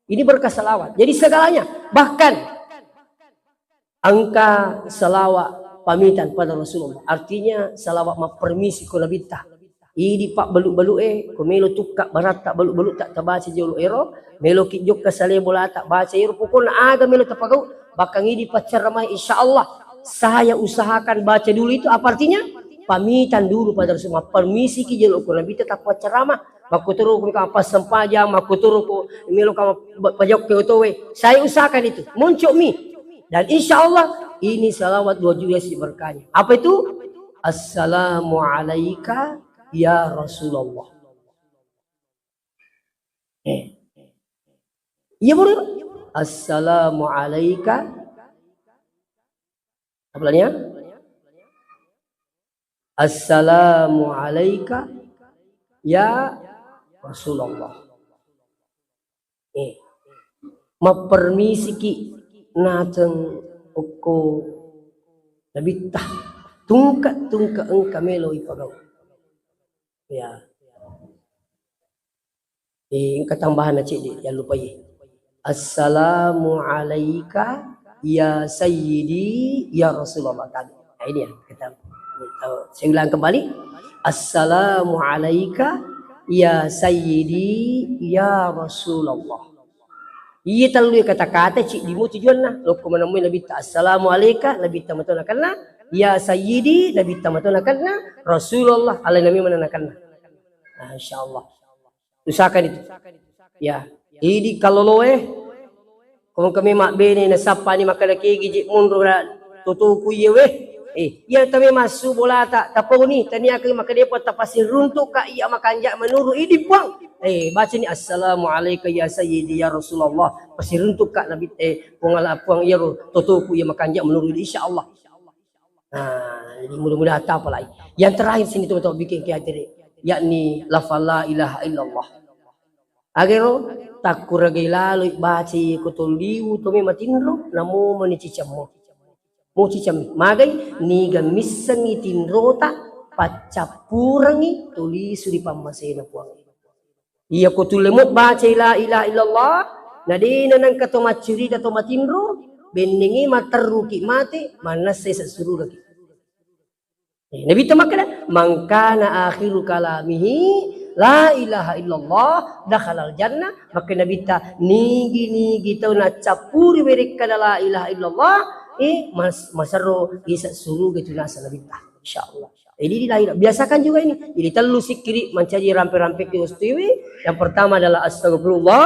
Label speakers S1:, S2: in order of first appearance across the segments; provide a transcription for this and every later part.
S1: Ini berkah salawat. Jadi segalanya. Bahkan angka salawat pamitan pada Rasulullah. Artinya salawat permisi ko labita. Idi pak beluk-beluk ko melo tukak barat tak beluk-beluk tak terbaca jolo ero. Melo kijok ka sale bola tak baca ero. Pukul aga melo tapagau. Bakang idi pacaramah insyaallah. Saya usahakan baca dulu itu apa artinya? Pamitan dulu pada Rasulullah. Permisi ki jolo ko labita tak pacaramah. Makuturu ko apa sempaja, makuturu ko melo ka pajok ke otowe. Saya usahakan itu. Muncul mi. Dan insya Allah ini salawat 2 juta berkahnya. Apa itu? Assalamu alaika ya Rasulullah. Iya boleh. Assalamu alaika. Apa namanya? Assalamu alaika ya Rasulullah. Mapermisi ki nateng uko nabitah tungkat engka melo ipagaw. Ya. Engka tambahan na cik jangan lupa ye. Assalamu alaika ya sayyidi ya Rasulullah tadi. Nah, ini ya kita saya ulang kembali. Assalamu alaika ya sayyidi ya Rasulullah. Iya terlalu kata-kata cik dimu tujuan lah. Loko menemui Nabi ta assalamu alaika Nabi ta matanakanna ya sayyidi Nabi ta matanakanna Rasulullah ala Nabi mananakanna. Nah, insyaallah. Usahakan itu. Ya. Idi kalau loe kung kami mak bene na sapa ni makalaki gijik mundur tutuku ye weh. Ya tami masu bola tak tapo ni tani akan maka dia tak pasti runtuk ka iya makanjak menuru idi buang. Baca ni assalamu alayka ya sayyidi ya Rasulullah. Pasti runtuk ka Nabi pungala puang ya tutuku ya makanjak menuru insyaallah. Nah, jadi mudah-mudahan tak apa lagi. Yang terakhir sini teman-teman bikin kehadiran yakni lafal la ilaha illallah. Agero takuragai lalu baca kutuliu tumi matinro namu menicicamo. Mo cicam magai ni gamisan itin rota pacapurangi tulis di pamasena puang. Iya ko tulemot baca la ilaha illallah nadina nang kato macuri kato matinro benengi materruki mate manas saya suruh lagi. Nabi tamakana mangkana akhiru kalamihi la ilaha illallah dakhalal jannah. Maka Nabi ta nigi tau na capuri mereka la ilaha illallah masaro isa suruh gitu nasa Nabi ta insyaallah. Ini dilahir biasakan juga ini. Jadi telu sikiri mencari rampe-rampe ke ustiwi. Yang pertama adalah astagfirullah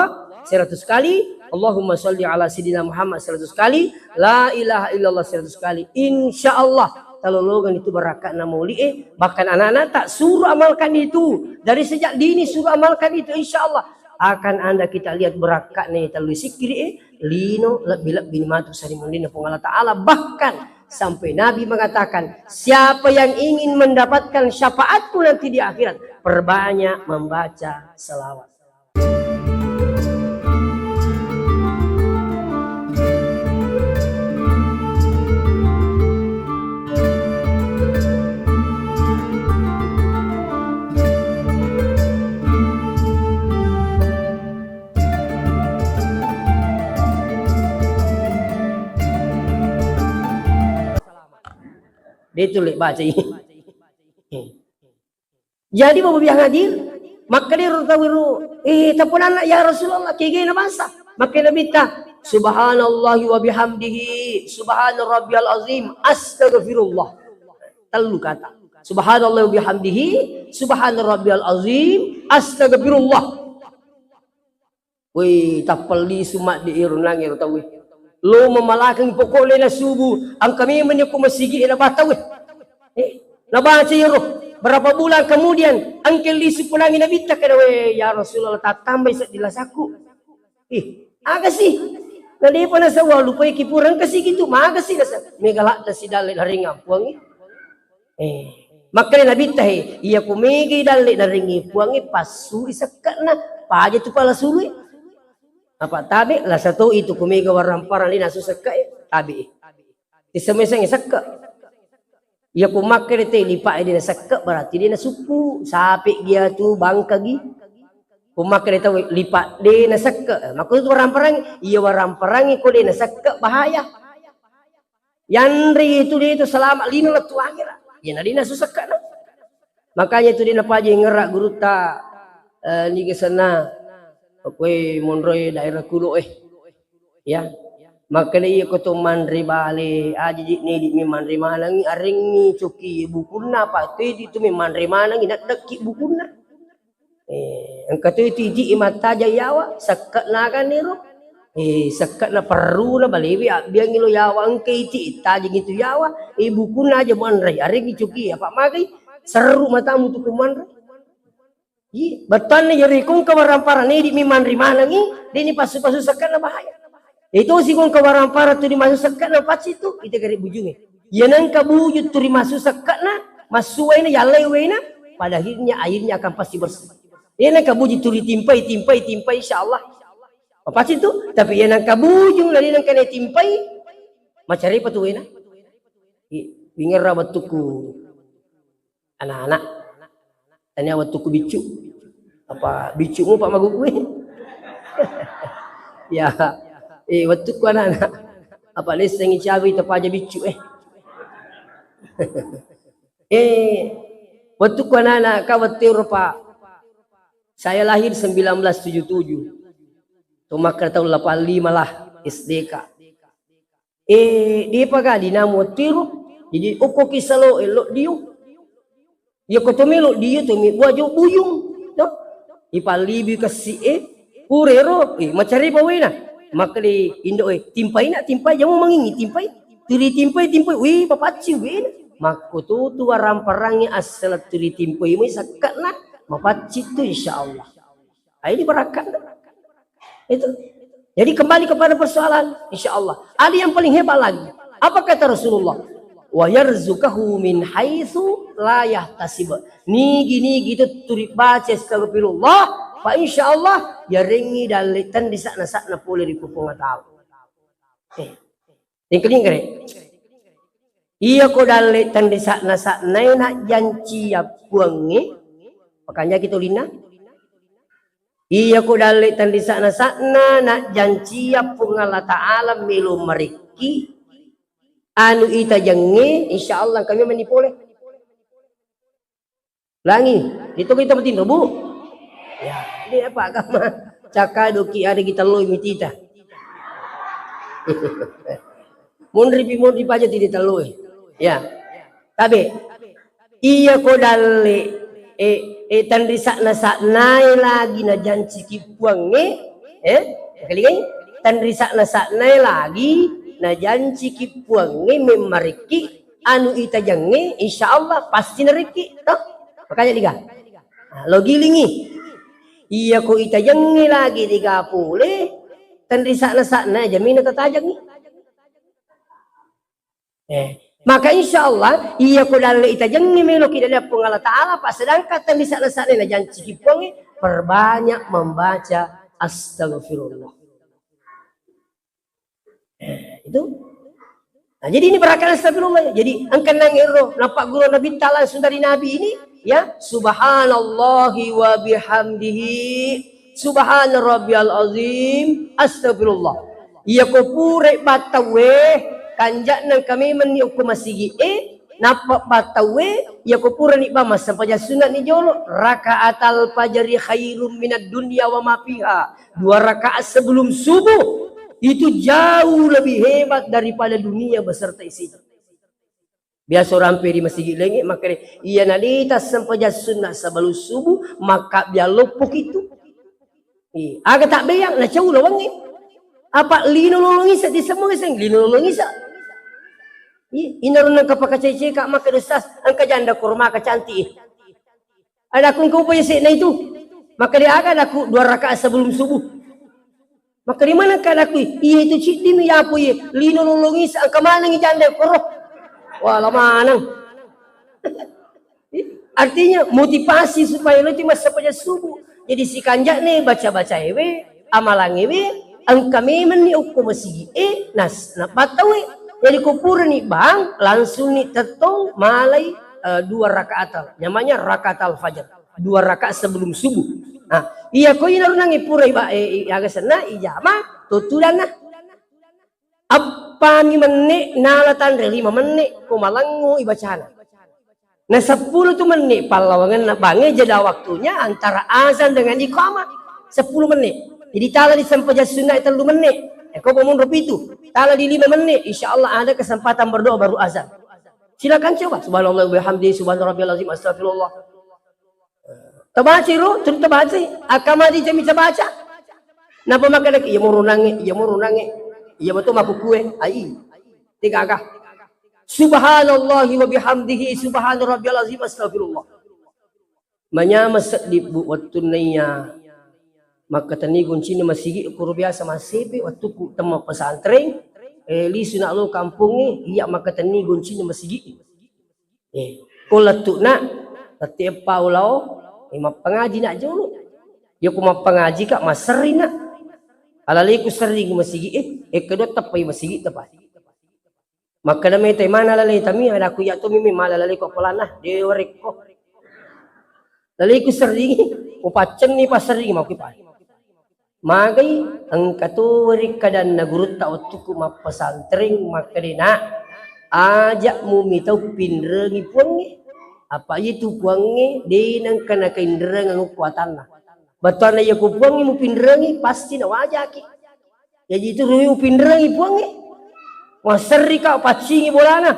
S1: 100 kali, Allahumma sholli ala sayyidina Muhammad 100 kali, la ilaha illallah 100 kali. Insyaallah talologan itu berakat namuli bahkan anak-anak tak suruh amalkan itu dari sejak dini suruh amalkan itu insyaallah akan anda kita lihat berakat nih talu sikiri lino bilak binimatu sarimundina pengala ta'ala. Bahkan sampai Nabi mengatakan siapa yang ingin mendapatkan syafaatku nanti di akhirat perbanyak membaca selawat. Dia tulis baca ini. Jadi bapak yang hadir, maka dia tawiru, tapun anak ya Rasulullah kaya na basa. Maka Nabi ta, subhanallahi wa bihamdihi, subhana rabbiyal azim, astaghfirullah. Telu kata. Subhanallahi wa bihamdihi, subhana rabbiyal azim, astaghfirullah. Wih, tapali sumat di irun langir tahu. Lo memalakan pokoknya na subuh ang kami menyuku masigi na bataw nabaca yoro berapa bulan kemudian angkel lisu punangin nabita kada we ya Rasulullah tatambay sa dilasaku aga sih nadi pa na sa walu pa ikipurang kasi gitu maaga sih nasa megala ta si dalil haringa puangi makanya nabita iya kumigi dalil haringi puangi pasu isakka na paja tu pala sului apa tabi lah satu itu kumiga waramparan lina susaka tabi isemesang isaka ya kumakir te lipa dia nasaka berarti dia nasupu sapi dia tu bangka gi Pumak dia tahu lipat dia nasakka. Maka itu orang perang, iya orang perang ikut dia nasakka bahaya. Yandri itu dia itu selamat lina letu akhirat. Ya nadina susakka na. Makanya itu dia napa aja ngerak guru ta ni ke sana. Kowe monroy daerah kulo ya. Maka dia ikut mandri bale aja ni di mandri malang aring ni cuki bukuna pa tu mi mandri malang nak deki bukuna. Ang katuiti di imata jayawa sakat na kaniro sakat na perlu na baliwi biang ilo yawa ang kaiti itaji gitu yawa buku na aja manray ari gicuki apa magay seru matamu tu kumanray batan na yari kung kawarampara ni di mi manri manangi di ni pasu-pasu sakat na bahaya itu si kung kawarampara tu di masuk sakat na patsi tu ite gari bujungi yan ang kabujud tu di masuk sakat na masuway na yalay na pada akhirnya akan pasti bersih. Ia nak kabuji turi timpai insyaallah. Apa sih tu? Tapi ia nak kabujung lagi nak kena timpai. Macam apa tu ina? Ingat rawat tuku anak-anak. Tanya awat tuku bicu. Apa bicumu Pak Magu kuih? Ya. Waktu ku anak-anak. Apa les sengi cawi tepaja bicu waktu ku anak-anak kawatir Pak. Saya lahir 1977. Tumakar tahun 85 lah SDK. Dia pakai dinamo tiru. Jadi uko kisalo elok diu. Ya kotomelo dia tu mi wajib buyung. No? Ipalibi kasi purero macari bawena. Maka di Indo timpai nak timpai jangan mengingi timpai. Tiri timpai wih papaci weh. Maka tu waram perangnya asal tiri timpai mai sakat nak. Mapacit itu insyaallah. Ini berakat. Itu. Jadi kembali kepada persoalan insyaallah. Ada yang paling hebat lagi. Apa kata Rasulullah? Wa yarzuqahu min haitsu la yahtasib. Nigi gitu turi baca astagfirullah fa insyaallah ya ringi dalitan di sakna pule di kupung tahu. Yang kening kare. Iya ko dalitan di sakna nak janci ya buangi. Makanya kita lina. Iya ko dalik tandi sana nak janji pun Allah Ta'ala milu meriki. Anu ita jange insyaallah kami menipoleh. Langi, itu kita betin bu. Ya, ini apa agama? Cakadoki ada kita loy mitita. Mundri aja tidak terloy. Ya. Tapi iya ko dalik tandi sakna lagi na janji kipuang kali tandi sakna lagi na janji kipuang memariki anu ita jange insyaallah pasti nariki toh makanya diga logi lingi iya ko ita jange lagi diga pule tandi sakna jamin tatajang ni maka insyaallah iya ko dalil ita jangi melo ki dalil pun Allah Ta'ala pas sedangkan di sana na janji kipong perbanyak membaca astagfirullah. Itu. Nah, jadi ini berakan astagfirullah. Jadi angkan nangiro nampak guru Nabi Ta'ala dari Nabi ini ya subhanallahi wa bihamdihi subhana rabbiyal azim astagfirullah. Iya ko pure batawe kanjak nang kami meniup masigi napa batawe ya kupura ni ba mas sampai sunat ni jolo rakaatal fajri khairum minad dunya wa ma fiha 2 rakaat sebelum subuh itu jauh lebih hebat daripada dunia beserta isinya. Biasa orang peri masigi lengi maka iya nalita sampai sunat sebelum subuh maka biar lupuk itu agak tak bayang na jauh lawangi apa lino lolongi sa di semua iseng lino lolongi sa inaron ng kapakacay ka makadustas ang kajanda kurma ka cantik. Ada kung kau punya na itu maka dia akan aku 2 rakaat sebelum subuh. Maka di mana kan aku iya itu cik dimi ya apa ya lino lolongi sa ang kamana ng janda kurma. Wala manang. Artinya motivasi supaya lo cuma sampai subuh. Jadi si kanjak nih baca-baca ewe amalang ewe ang kami meni uko masigi nas na patawi. Jadi kupur nih bang, langsung nih tertong malai 2 rakaat. Namanya rakaat al-fajr. 2 rakaat sebelum subuh. iya ko ina runang ipura iba agasana ijama tutulan na. Apa mi menit nalatan 5 menit kumalangu ibacana. Nah 10 tu menit palawangan na bange jeda waktunya antara azan dengan iqamah 10 menit. Jadi tala di sampaja sunat 3 menit. Kau ngomong itu. Tala di 5 menit insyaallah ada kesempatan berdoa baru azan. Silakan coba. Subhanallah wa bihamdihi subhanarabbiyal azim astagfirullah. Tabaci ro, tabaci. Akamadi jami tabaca. Napa makan iya mau runange, iya betul maku kue, ai. Tiga agak. Subhanallahi wa bihamdihi subhanarabbiyal azim astagfirullah. Manyamas di waktu naya maka tani kuncina masigi kuro biasa masipi waktu ku tema pesantren li sunak lo kampungi iya maka tani kuncina masigi kulatuk nak setiap paulau pengaji nak julu ya ku pengaji kak maseri nak alalai ku sering masigi kedua tepai masigi tepat maka namai temana lalai tami ada aku ya tu mimi malalai kok pelanah dewarek kok lalai ku sering upacen ni pasering mau kipai magai ang katurik kadan na gurut ta utuku mapasantring makadina ajak mumitau pinrengi puangi apa itu puangi di nang kana kainreng ang kuatan na batuan na yaku puangi mu pinrengi pasti na wajaki jadi itu ruyu pinrengi puangi waseri ka pacingi bolana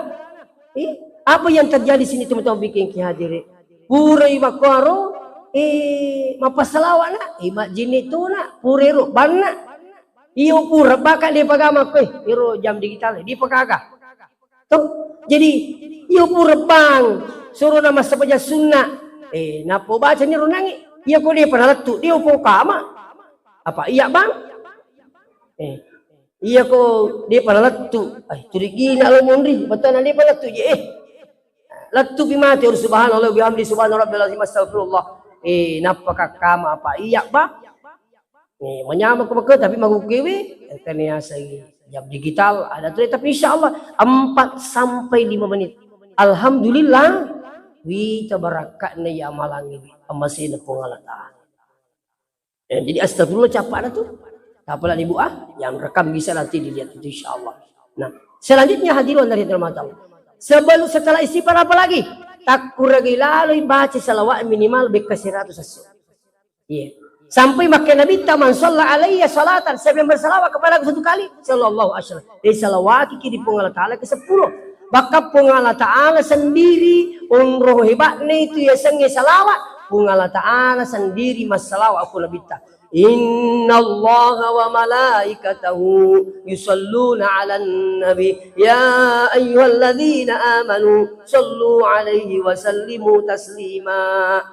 S1: apa yang terjadi sini teman-teman bikin kihadiri purai makwaro mapasalawa na mak jini tu na purero bana iyo pura baka di pagama ko iro jam digital di pagaga to jadi iyo pura bang suruh nama sabaja sunna napo baca ni runangi iya ko dia pernah letu dia upo kama apa iya bang iya ko dia pernah letu turigi na lo mondri betul na dia pernah letu je letu bimati subhanallah bihamdi subhanallah astagfirullah napaka kama apa iya ba menyama ko maka tapi magukewe kania say jam digital ada tuh tapi insyaallah 4 sampai 5 menit alhamdulillah wi tabarakatna ya amalan ini amasina pengalata jadi astagfirullah capak dah tu apalah ibu yang rekam bisa nanti dilihat itu insyaallah. Nah selanjutnya hadirin dari rahmat Allah setelah istighfar apa lagi tak kuragi lalu baca salawat minimal beka 100 asyik. Iya. Sampai makan Nabi taman sallallahu alaihi salatan saya bersalawat kepada aku 1 kali sallallahu alaihi wasallam. Salawat kiki di pengalat taala ke 10. Baka pengalat taala sendiri umroh hebatnya itu ya sengi salawat pengalat taala sendiri masalawat aku Nabi ta. Inna Allah wa malaikatahu yusalluna ala nabi ya ayyuhalladzina amanu sallu alaihi wa sallimu taslima.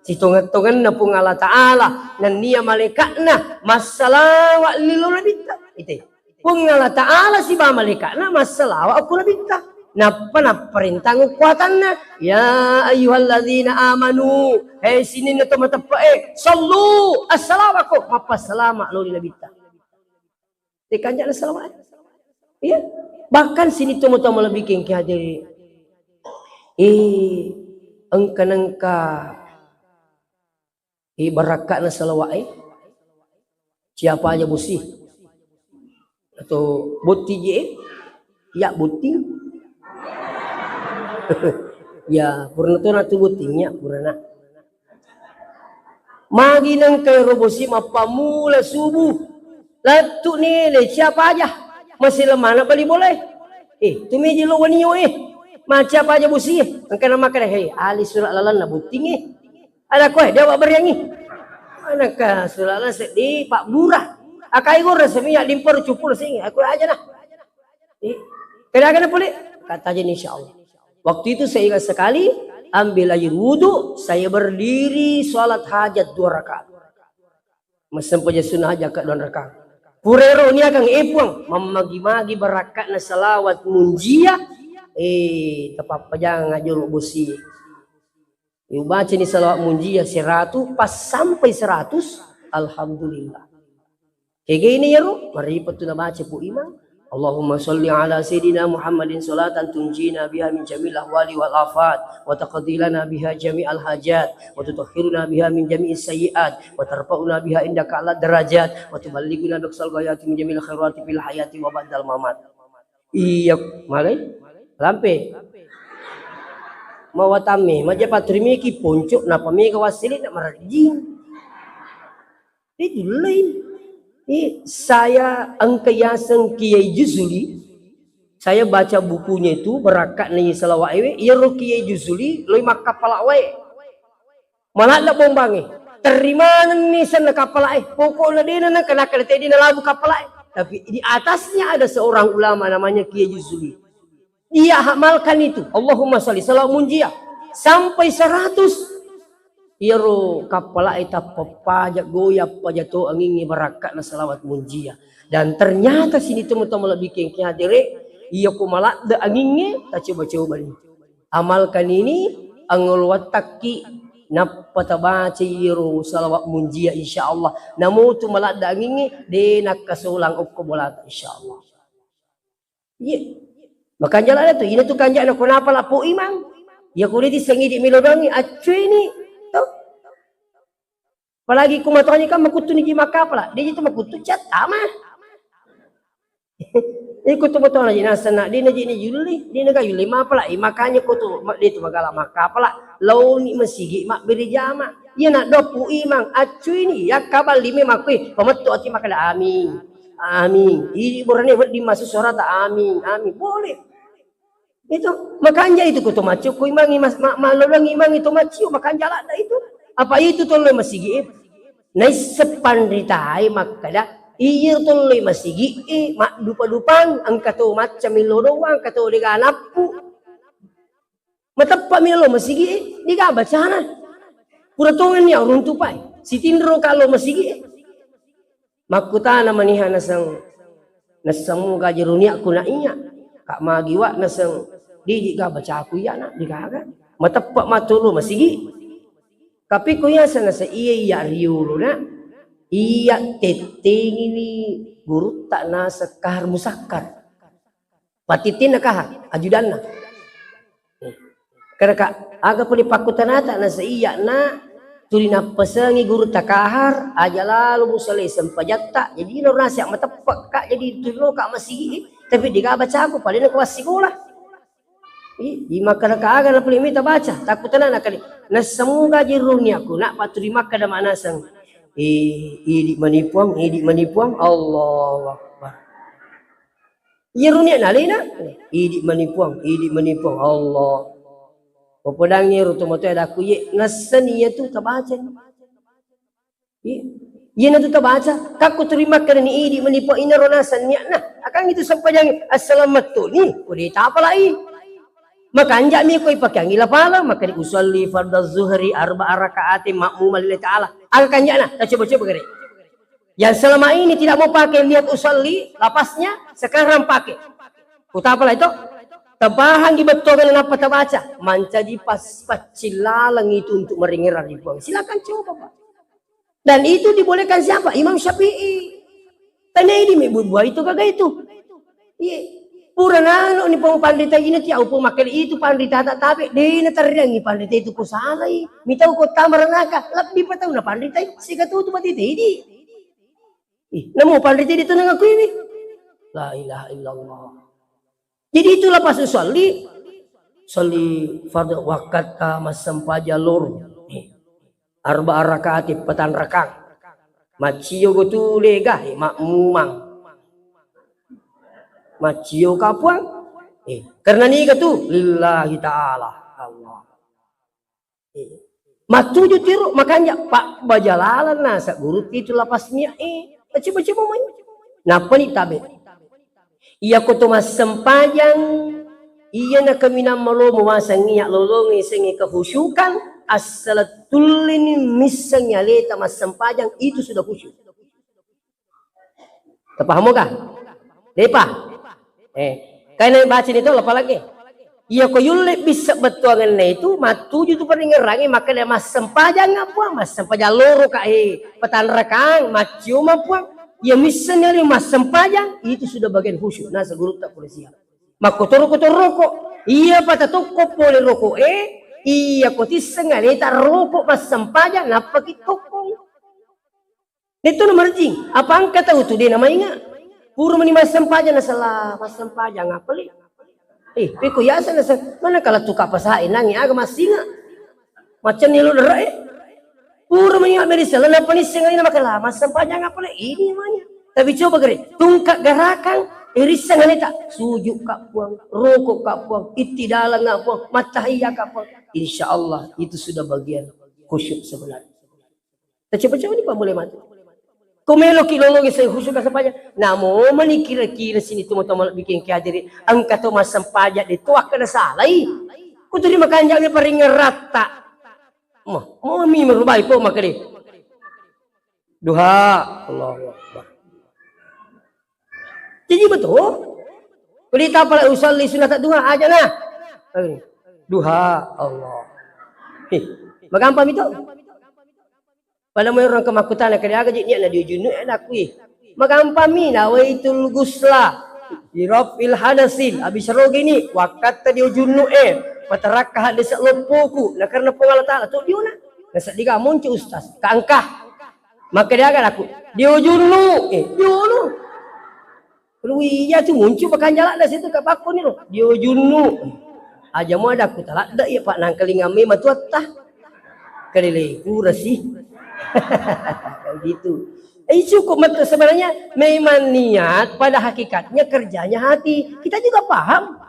S1: Si tongan-tongan na pung Allah Ta'ala nan niya malaikatna masalawat lilo nabita. Ito. Pung Allah Ta'ala si ba malaikatna masalawat aku nabita. Napa na perintah kekuatan na ya ayyuhalladzina amanu sini na tumatapa sallu assalamu mapasalama lo nabita tekanya na salawat iya bahkan sini tumatama lebih king kihadiri ang kanangka barakat na salawat siapa aja busi atau buti je ya buti ya purna to natu butingnya purna magi nang kay robosi mapamula subuh latu nile siapa aja masih lemah na bali boleh tumi jilo waniyo macam apa aja busi ang kana makare ali surat lalan na buting ada ko dia wa beryangi ana ka surat lalan di pak burah akai gor semia limpor cupul sing aku aja nah kadang-kadang boleh kata aja insyaallah. Waktu itu saya ingat sekali ambil air wudhu saya berdiri sholat hajat 2 rakaat. Mesen punya sunnah hajat 2 rakaat. Purero ni akan epuang memagi-magi berakat na salawat munjia tepat pajang ngajur busi. You baca ni salawat munjia 100 pas sampai 100 alhamdulillah. Kayak gini ya ro, mari petu na baca pu imam. Allahumma salli ala sayyidina Muhammadin salatan tunjina biha min jamil ahwali wal afat wa taqdilana biha jami'al hajat wa tutahhiruna biha min jami'is sayyiat wa tarfa'una biha indaka ala darajat wa tuballighuna biqsal ghayati min jamil khairati fil hayati wa ba'dal mamat. Iya, malai lampe mawatame maja patrimi ki poncok na pamega wasili na marajin. Itu lain. Saya angkayasang Kiai Juzuli, saya baca bukunya itu berakat nih selawat ewe, iya ro Kiai Juzuli loi mak kapala wae. Malah la bombange. Terima nih sana kapala pokoknya dia na kena tadi na labu kapala tapi di atasnya ada seorang ulama namanya Kiai Juzuli. Dia amalkan itu. Allahumma sholli salam munjia sampai 100. Iro kapala eta pepajak goyap pajato angin barakat na salawat munjia. Dan ternyata sini teman-teman lebih kengki hadire iya kumalak da anginnya tak coba-coba nih. Amalkan ini angul wataki napatabaca iro salawat munjia insyaallah. Namu tu malak da anginnya de nak kasulang ukkubolata insyaallah. Iya. Makanya lah tu ini tu kanjak nak kenapa lah po imang. Ya kulit sengi di milodangi acuy ini. Apalagi kumatonya kan makutu ni maka pala dia itu makutu cat ama ikut betul aja nasana dia naji ni juli dia naga juli ma pala makanya kutu dia tu magala maka pala lau ni masigi mak beri jama ia nak dopu imang acuy ni ya kabal lime makui pamatu ati makala amin amin ini borane di masuk surat amin amin boleh itu makanya itu kutu macu ku imang mas malulang imang itu macu makanya lah itu. Apa itu tolong masigi? Nais sepandritai makada iya tolong masigi mak dupa-dupan angkato macam milo doang kato diganapu. Matapa milo masigi diga bacana. Puratongan niya runtupai. Si tindro kalau masigi makutana maniha nasang nasamu gajerunia kuna iya. Kak magiwa nasang di ga baca aku ya nak digaga. Matapa matulu masigi. Tapi kuya sana sa iya riulo na iya teting ini guru tak na sekar musakar patitin na kaha ajudan na karena aga puli pakutanata na sa iya na tuli na pasangi guru takahar aja lalu musali sempajatta jadi no nasi matepak kak jadi tulo kak masih tapi diga baca aku paling na kuasikulah di makan kaaga na puli mita baca takutan na kali na semoga jirunya aku nak paturima kada mana sang idi manipuang Allah Akbar jirunya nalina idi manipuang Allah popodang ni rutumoto ada aku ye nasaniya tu tabaca ye na tu tabaca kaku terima kada ni idi manipuang inarona sanya nah akan itu sampai yang assalamualaikum ni kudita apa lagi maka anjak mi ko ipakai ngila pala maka diusalli fardhu zuhri 4 rakaat makmum lillahi taala ang kanjak nah kita coba gere yang selama ini tidak mau pakai lihat usalli lapasnya sekarang pakai uta pala itu tabahan dibetulkan apa tabaca manca di pas pacilalang itu untuk meringir ribuan silakan coba Pak dan itu dibolehkan siapa Imam Syafi'i tanya ini buah itu kagak itu iya Purana ni pong pandita ini ti au pong makel itu pandita tak tapi de na tariangi pandita itu ko salai mitau ko tamaranaka labdi pa taw na pandita siga tu matita idi namo pandita dito nang aku ini la ilaha illallah jadi itulah pas usolli fardhu wakat ka masampaja lor 4 rakaat petan rakang maciyo go tu lega makmumang macio kapuang karena ni tu lillahi ta'ala Allah matuju tiru makanya pak bajalalan nasa guru itu lapasnya baca main napa ni tabe iya ko to mas sempajang iya na kami na malo mawasangi lolongi sengi kehusyukan as-salatul ini misangnya leta mas sempajang itu sudah khusyuk terpaham kah lepa kaya baca itu apa lagi? Iya ko yule bisa betuangan na itu matuju tu peringerangi maka dia mas sempajang apa mas sempajang loro ka petan rekang macium apa ya misalnya lima sempajang itu sudah bagian khusyuk. Nah, seguru tak boleh siap. Makotor rokok. Iya pada toko boleh rokok. Iya kotis sengal tak rokok pas sempajang. Napa kita toko? Itu nomor jing. Apa angka tahu tu dia namanya? Pura meni mas sempajang na salah mas sempajang apa li? Peko ya sana mana kalau tukar pasain nangi aga masinga. Macam ni lo derai. Pura meni ambil salah napa ni sengal ni makala mas sempajang apa li? Ini namanya. Tapi coba gere, tungkak gerakan irisan ni tak sujuk kak puang, rokok kak puang, itidalan kak puang, matahiyah kak puang. InsyaAllah itu sudah bagian khusyuk sebenarnya. Coba-coba ni pak boleh mati. Kumelo kilolong saya khusyuk sampajak. Namo mani kira-kira sini tu mau bikin kiadiri. Angkat tu mas sampajak itu akan salah. Ku terima kanjaknya paling rata. Mau mi merubai po makali. Duha Allahu Akbar. Jadi betul. Berita pala usolli sunat duha aja nah. Duha Allah. Magampam itu. Pada mo orang kemakutan na kaya gaji niya na diujunu anak wi. Magampami na waitul gusla. Irafil hadasil abis rogi ni wakat ta diujunu patarakah de sa lopoku na karena pengalata tu diuna. Nasa diga muncul ustaz kaangkah. Maka dia akan aku diujunu diunu. Lui ya tu muncul pakan jalan dah situ kat pakun ni lo. Diujunu. Aja mo ada aku talak dak ya pak nang kelingame matuatah. Kelile kurasi. Gitu. Cukup betul sebenarnya memang niat pada hakikatnya kerjanya hati. Kita juga paham.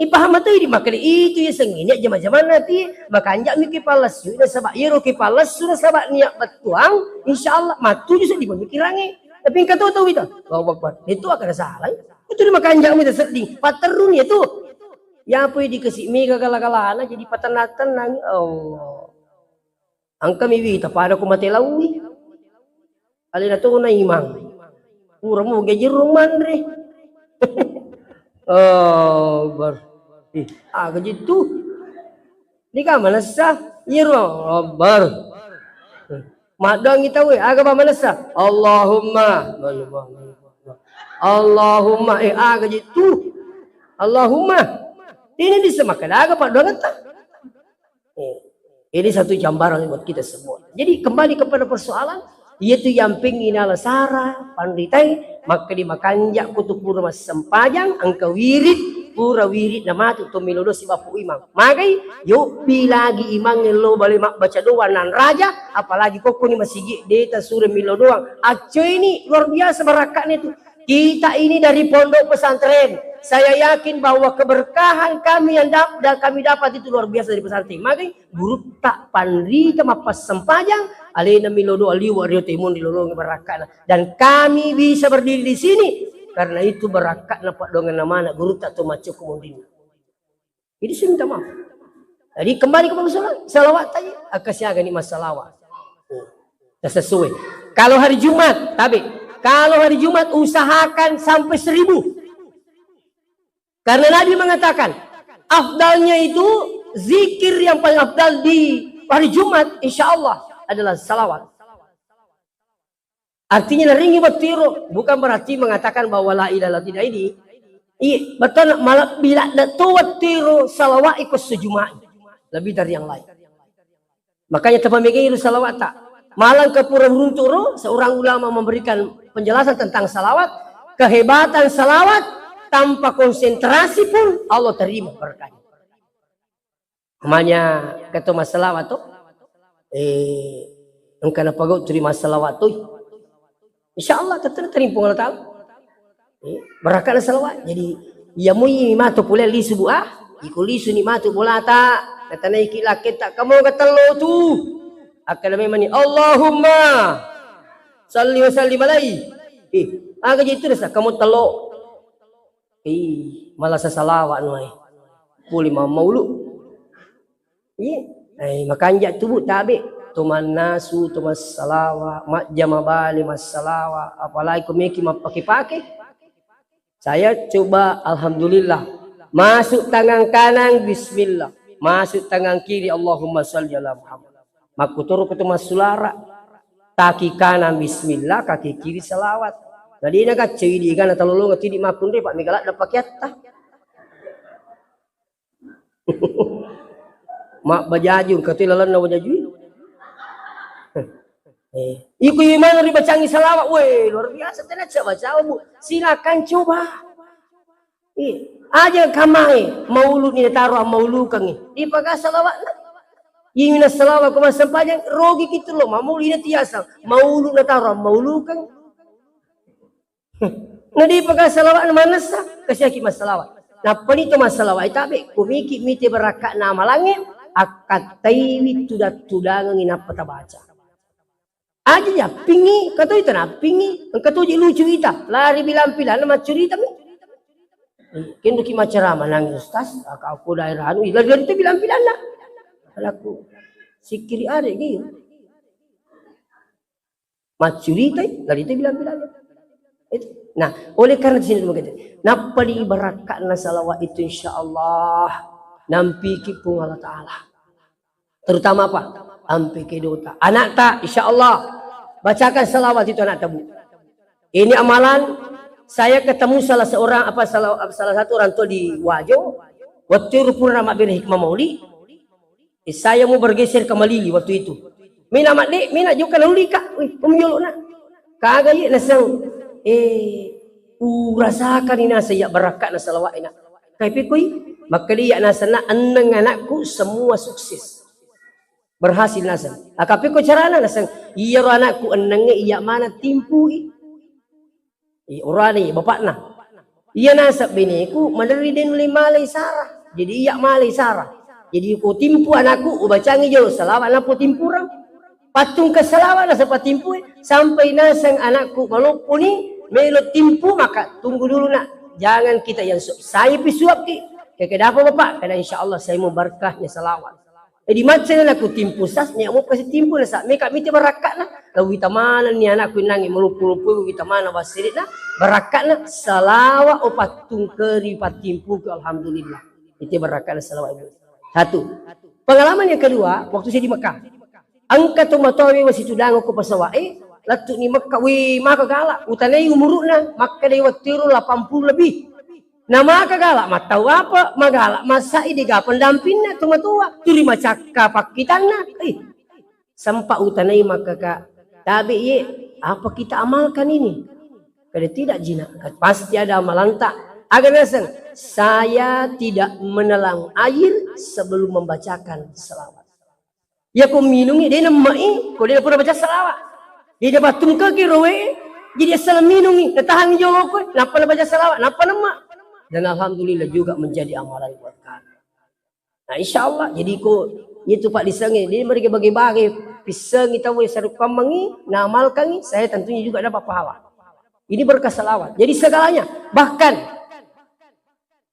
S1: Paham itu di makna itu ya senginya zaman-zaman nanti makanya mikir palas sudah sabak iro ki palas sudah sabak niat betuang insyaallah matu juga di pemikirannya. Tapi engkau tahu itu. Allahu Akbar. Itu akan salah. Itu di makanya kita sedih. Paterun itu. Ya apa dikasih mi kagala-galana jadi patenatan Allah. Angka miwi tapada ko matelawi. Alina to na imang. Pura mo gaji ruman re. Oh, bar. Gaji tu. Di ka manasa? Yero, bar. Madang kita we, aga ba manasa? Allahumma. Allahumma gaji tu. Allahumma. Ini disemakan aga pak doang ta. Ini satu gambaran buat kita semua. Jadi kembali kepada persoalan, yaitu yang pengin alasara, panditai, maka dimakanjak kutu pura mas sempajang, angka wirid, pura wirid nama tu milodo si bapu imang. Makai, yuk lagi imang lo balik mak baca doa nan raja, apalagi kok ni masih deta surah milodoang. Acco ini luar biasa barakatnya tu. Kita ini dari pondok pesantren. Saya yakin bahwa keberkahan kami yang kami dapat itu luar biasa dari pesantren. Makanya guru tak pandri sama pas sempajang alena milodo aliwa rio timun di lorong berakat. Dan kami bisa berdiri di sini karena itu berakat dapat dengan nama anak guru tak tu macam kemudian. Jadi saya minta maaf. Jadi kembali kepada salawat tadi akasnya agak ni masalawat. Sesuai. Kalau hari Jumat, kalau hari Jumat usahakan sampai 1000. Karena Nabi mengatakan, afdalnya itu zikir yang paling afdal di hari Jumat, insya Allah adalah salawat. Artinya neringi betiro, bukan berarti mengatakan bahwa la ilaha tidak ini. Iya, betul malah bila datu betiro salawat ikut sejumat lebih dari yang lain. Makanya terpemikir salawat tak. Malang ke Pura Burunturo, seorang ulama memberikan penjelasan tentang salawat, kehebatan salawat. Tanpa konsentrasi pun Allah terima berkahnya. Namanya kata masalah tu, engkau nak pagau terima salawat tu, insya Allah terima Allah Taala. Berkah salawat. Jadi ia mui matu pula li subuh ikuli suni matu pula tak kata naik laki tak kamu kata lo tu akan memang Allahumma salli wa sallim alaihi. Agak gitu dah kamu telok. Malah sesalawat nuai. Boleh maulu. Makanya tubuh tabe. Tuman nasu, tumas salawa, mak jamabali mas salawa. Apalagi kumiki mapaki-paki. Saya coba alhamdulillah. Masuk tangan kanan bismillah. Masuk tangan kiri Allahumma shalli ala Muhammad. Maku turu ke tumas sulara. Kaki kanan bismillah, kaki kiri salawat. Jadi nak kacau di kan atau lalu ngati di makun deh Pak Migalak dapat kiata. Mak bajajun kati lalan na bajajun. Iku iman ri bacangi salawat, weh luar biasa tenan baca Bu. Silakan coba. Aja kamai maulud ni taruh maulud kangi. Di pakai salawat na. Ingin salawat kuma sampanya rogi gitu loh, maulud ni tiasa. Maulud na taruh maulud kangi. Nah di pakai salawat na manasa kasi mas salawat. Nah panito mas salawat itabe kumiki miti berakat nama langit akatai tudat-tudangan inapa baca. Aja ya pingi kata itu na pingi ang katuji lucu ita lari bilang-bilang nama cerita mi kendo ki macarama nangis ustaz aku daerah anu lari itu bilang-bilang na alaku sikiri are gitu macurita lari itu bilang-bilang nah oleh karena di sini begitu napa diibaratkan salawat itu insyaallah nampi ki pung Allah taala terutama apa ampi kedota anak tak insyaallah bacakan salawat itu anak tabu. Ini amalan saya ketemu salah satu orang tua di Wajo waktu rupuna nama bir hikmah mauli saya mau bergeser ke Malili waktu itu mina mak dek mina juga nuli kak umyolo na kagak ye nasang rasakan ina saya berakat na salawat ina kay pikoy maka dia nasana annang anakku semua sukses berhasil nasang. Akapi ko carana nasang iya ro anakku annang iya mana timpu urani bapak na. Iya nasab biniku madari din malay sarah. Jadi iya malay sarah. Jadi ko timpu anakku ubacangi jo salawat na po timpurang. Patung ke salawat na sa patimpu sampai nasang anakku malupo ni melo timpu maka tunggu dulu nak. Jangan kita yang saya pisuap ki. Kaya kenapa bapak? Karena insyaallah saya mau berkahnya salawat. Di macam na aku timpu sas ni mau kasih timpu na sa meka miti barakat na lawi tamana ni anakku nangi melupu-lupu kita mana basirit na barakat na salawat o patung keri patimpu ke alhamdulillah itu barakat na salawat itu satu. Pengalaman yang kedua waktu saya di Mekah angka tu matawi wasi tudang aku pasawa latu ni Mekah maka galak utanai umuruna maka dia waktu 80 lebih. Nama kagala matau apa magala masa ini ga pendampingna tua turi macaka pakitana sampai utanai maka ka tabi ye apa kita amalkan ini kada tidak jina pasti ada amalan tak agar nasang saya tidak menelan air sebelum membacakan selawat ya ko minungi dia namai ko dia pura baca selawat dia dapat tungka ki rowe jadi asal minungi tahan jawab ko napa baca selawat napa nama dan alhamdulillah juga menjadi amalan buat kami. Nah insyaallah jadi ko itu Pak disengi dia mereka bagi-bagi pisang kita we saruk pamangi ngamalkan saya tentunya juga dapat pahala. Ini berkah salawat. Jadi segalanya bahkan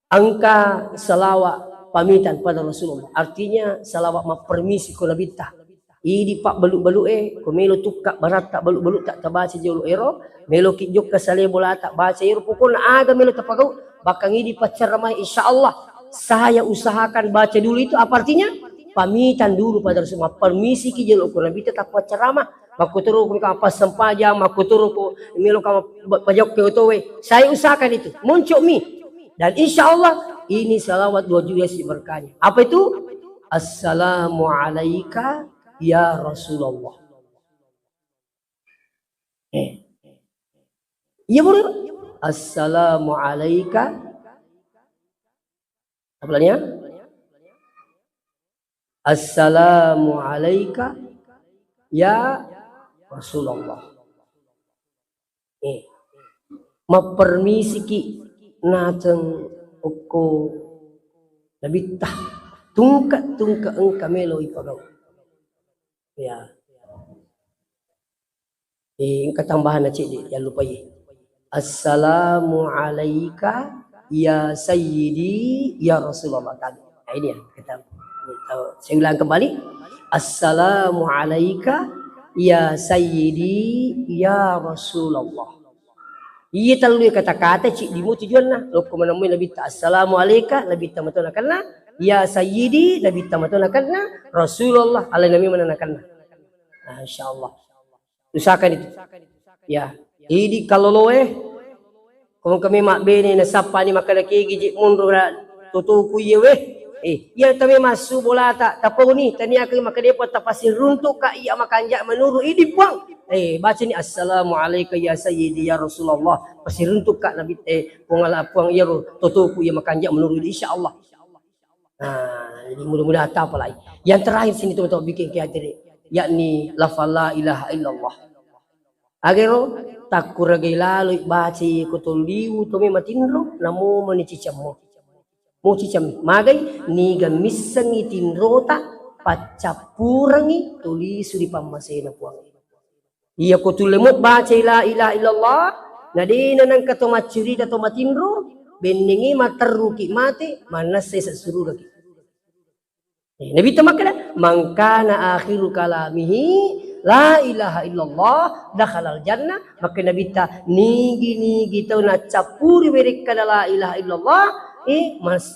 S1: angka salawat pamitan pada Rasulullah artinya salawat ma permisi ko labita. Ini Pak beluk-beluk ko melo tukak barat tak beluk-beluk tak tabaca jolo ero melo kijok ka sale bola tak baca ero pokoknya aga melo tapagau bahkan ini pacaramai insyaallah saya usahakan baca dulu itu apa artinya pamitan dulu pada Rasulullah permisi ki jelo ko nabi tetap pacarama maku turu ko apa sempaja maku turu ko melo ka pajok ke otowe saya usahakan itu muncul mi dan insyaallah ini salawat 2 juta berkahnya apa itu assalamu alayka ya Rasulullah iya boleh assalamu alayka apa namanya assalamu alayka ya Rasulullah mapermisi ki nateng uko nabitah tungka engka melo ipagaw ya engka tambahan na cik jangan lupa assalamu alayka ya sayyidi ya Rasulullah tadi. Nah, ini ya kita saya ulang kembali assalamu alayka ya sayyidi ya Rasulullah. Iya terlalu kata-kata cik dimu tujuan lah. Lo menemui lebih tak assalamu alayka lebih tak matuna karena ya sayyidi lebih tak matuna karena Rasulullah alaihi nabi mana karena. Nah, insyaallah usahakan itu. Ya. Idi kalau kung kami mak bini na sapa ni makalaki gijik mundur na tutuku ye weh. Ya tami masu bola tak tapo ni tani akan makadepa tapasir runtuk ka iya makanja menuru idi puang. Baca ni assalamualaikum ya sayyidi ya Rasulullah. Pasir runtuk ka nabi puang puang ya tutuku ya makanja menuru insyaallah. Jadi mudah-mudahan tak apa lagi. Yang terakhir sini teman-teman bikin kehadirin, yakni lafal la ilaha illallah. Agero takuragai lalu baci kutuliu tome matindro namo manicicamo. Mo cicam magai ni gamisangi tinrota pacapurangi tuli suri pamasena puang. Iya kutulemut baca la ilaha illallah nadina nang katoma curi dato matindro beningi mataruki mate manas saya suruh lagi. Nabi tamakna mangkana akhiru kalamihi la ilaha illallah dakhalal jannah. Maka Nabi ta nigi tau na capuri mereka la ilaha illallah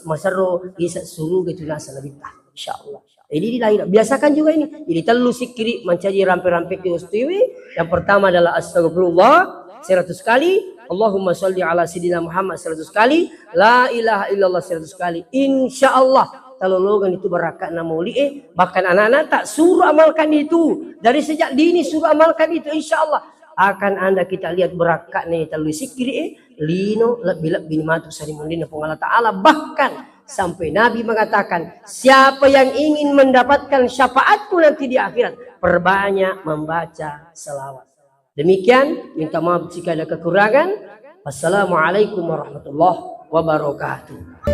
S1: masaro isa suruh gitu nasa Nabi ta insyaallah. Jadi biasakan juga ini. Jadi telu sikiri mencari rampe-rampe ke ustiwi. Yang pertama adalah astagfirullah 100 kali, Allahumma sholli ala sayyidina Muhammad 100 kali, la ilaha illallah 100 kali. Insyaallah talologan itu barakat namuli bahkan anak-anak tak suruh amalkan itu dari sejak dini, suruh amalkan itu insyaallah akan anda kita lihat berakat nih telu sikiri lino bilak bin matu sarimundina Allah taala. Bahkan sampai Nabi mengatakan siapa yang ingin mendapatkan syafaatku nanti di akhirat perbanyak membaca selawat. Demikian, minta maaf jika ada kekurangan. Wassalamualaikum warahmatullahi wabarakatuh.